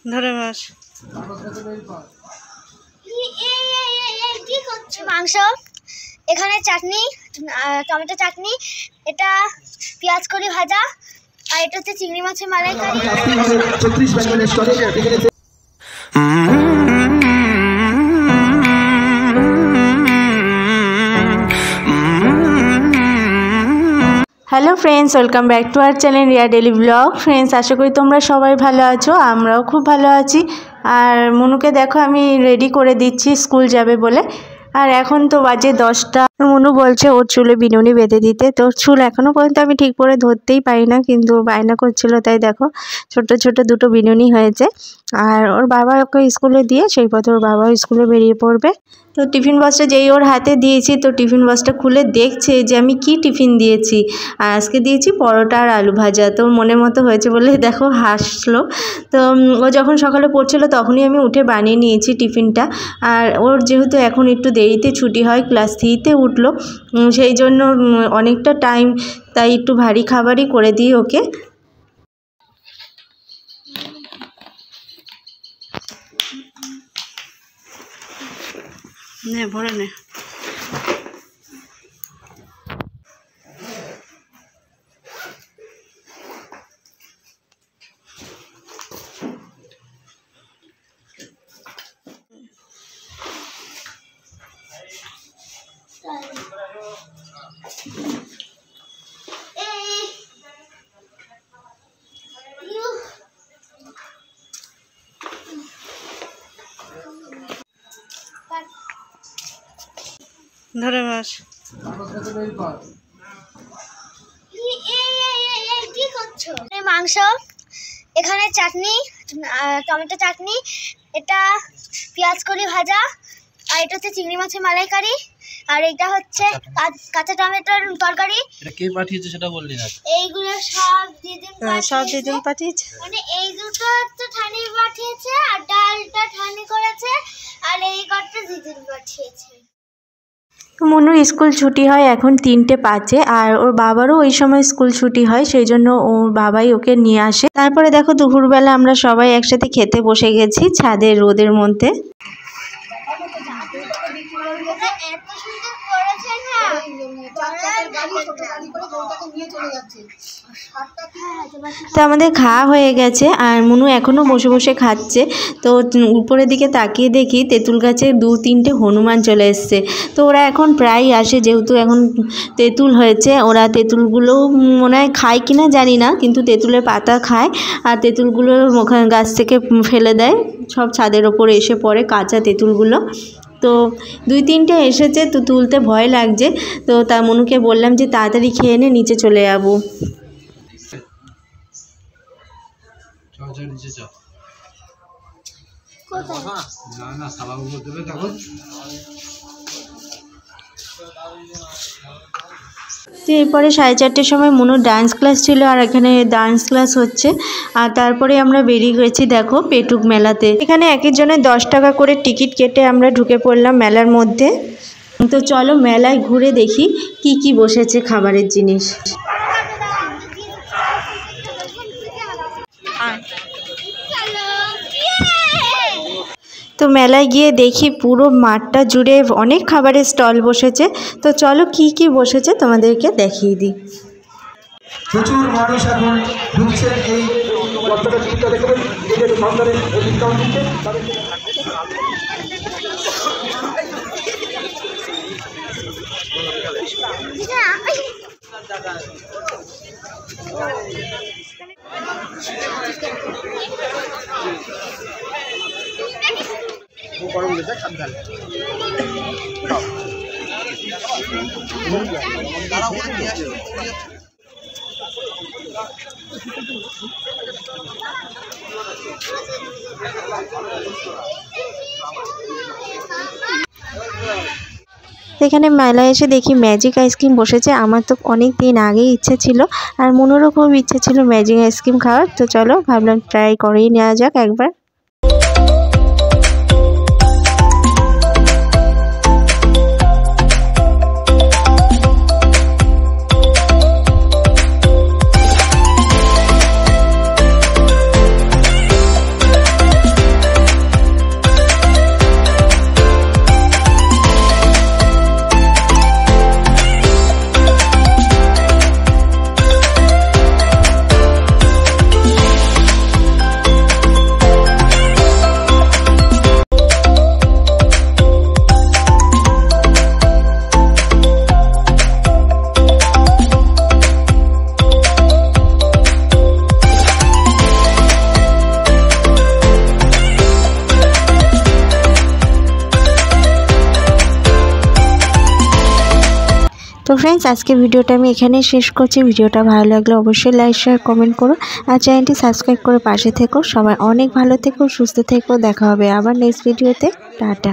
ধরে বাস মাংস, এখানে চাটনি, টমেটো চাটনি, এটা পেঁয়াজ কলি ভাজা, আর এটা হচ্ছে চিংড়ি মাছের মালাইকারি। Hello friends, welcome back to our channel Riya daily blog. Friends, আশা করি তোমরা সবাই ভালো আছো, আমরাও খুব ভালো আছি। আর মনুকে দেখো আমি রেডি করে দিচ্ছি স্কুল যাবে বলে। আর এখন তো বাজে 10টা। মনু বলছে ওর চুলে বিনুনি বেঁধে দিতে, তো চুল এখনও পর্যন্ত আমি ঠিক করে ধরতেই পারি না, কিন্তু বায়না করছিল, তাই দেখো ছোট ছোট দুটো বিনুনি হয়েছে। আর ওর বাবা ওকে স্কুলে দিয়ে সেই পথে ওর বাবাও স্কুলে বেরিয়ে পড়বে। তো টিফিন বক্সটা যেই ওর হাতে দিয়েছি, তো টিফিন বক্সটা খুলে দেখছে যে আমি কি টিফিন দিয়েছি। আর আজকে দিয়েছি পরোটা আর আলু ভাজা। তো মনের মতো হয়েছে বলে দেখো হাসলো। তো ও যখন সকালে পড়ছিল তখনই আমি উঠে বানিয়ে নিয়েছি টিফিনটা। আর ওর যেহেতু এখন একটু দেরিতে ছুটি হয়, ক্লাস 3-তে উঠলো, সেই জন্য অনেকটা টাইম, তাই একটু ভারী খাবারই করে দিই ওকে। নে ভরে নে। ধরে বাস মাংস, এখানে চাটনি, টমেটো চাটনি, এটা পেঁয়াজ কলি ভাজা, আর এটা হচ্ছে চিংড়ি মাছের মালাইকারি, আর এটা হচ্ছে কাঁচা টমেটোর তরকারি। এটা কে পাঠিয়েছে সেটা বললি না? এইগুলো সব দিদিন পাঠিয়েছে। মানে এই দুটো তো ঠানি পাঠিয়েছে, আর ডালটা ঠানি করেছে, আর এই কটা দিদিন পাঠিয়েছে। মনুর স্কুল ছুটি হয় এখন 3:05, আর ওর বাবারও ওই সময় স্কুল ছুটি হয়, সেই জন্য ওর বাবাই ওকে নিয়ে আসে। তারপরে দেখো দুপুরবেলা আমরা সবাই একসাথে খেতে বসে গেছি ছাদের রোদের মধ্যে। তো আমাদের খাওয়া হয়ে গেছে, আর মনু এখনও বসে বসে খাচ্ছে। তো উপরের দিকে তাকিয়ে দেখি তেঁতুল গাছে 2-3টে হনুমান চলে এসছে। তো ওরা এখন প্রায় আসে, যেহেতু এখন তেঁতুল হয়েছে। ওরা তেঁতুলগুলো মনে হয় খায় কিনা জানি না, কিন্তু তেঁতুলের পাতা খায়, আর তেঁতুলগুলো গাছ থেকে ফেলে দেয়, সব ছাদের ওপরে এসে পড়ে কাঁচা তেঁতুলগুলো। তো 2-3টে এসেছে, তো তুলতে ভয় লাগছে। তো তার মনুকে বললাম যে তাড়াতাড়ি খেয়ে নে, নিচে চলে যাবো। তো এরপরে 4:30টার সময় মনুর ডান্স ক্লাস ছিল, আর এখানে ডান্স ক্লাস হচ্ছে। আর তারপরে আমরা বেরিয়ে গেছি দেখো পেটুক মেলাতে। এখানে একজনের 10 টাকা করে টিকিট কেটে আমরা ঢুকে পড়লাম মেলার মধ্যে। তো চলো মেলায় ঘুরে দেখি কি কি বসেছে খাবারের জিনিস। তো মেলায় গিয়ে দেখি পুরো মাঠটা জুড়ে অনেক খাবারের স্টল বসেছে। তো চলো কি কি বসেছে তোমাদেরকে দেখিয়ে দিই। প্রচুর মানুষ এখন ঢুকছেন এই এখানে মেলায় এসে দেখি ম্যাজিক আইসক্রিম বসেছে। আমার তো অনেক দিন আগেই ইচ্ছে ছিল, আর মনেরও খুব ইচ্ছে ছিল ম্যাজিক আইসক্রিম খাওয়ার। তো চলো ভাবলাম ট্রাই করেই নেওয়া যাক একবার। তো ফ্রেন্ডস আজকে ভিডিওটা আমি এখানেই শেষ করছি। ভিডিওটা ভালো লাগলে অবশ্যই লাইক শেয়ার কমেন্ট করো আর চ্যানেলটি সাবস্ক্রাইব করে পাশে থেকো। সবাই অনেক ভালো থেকো, সুস্থ থেকো। দেখা হবে আবার নেক্সট ভিডিওতে। টাটা।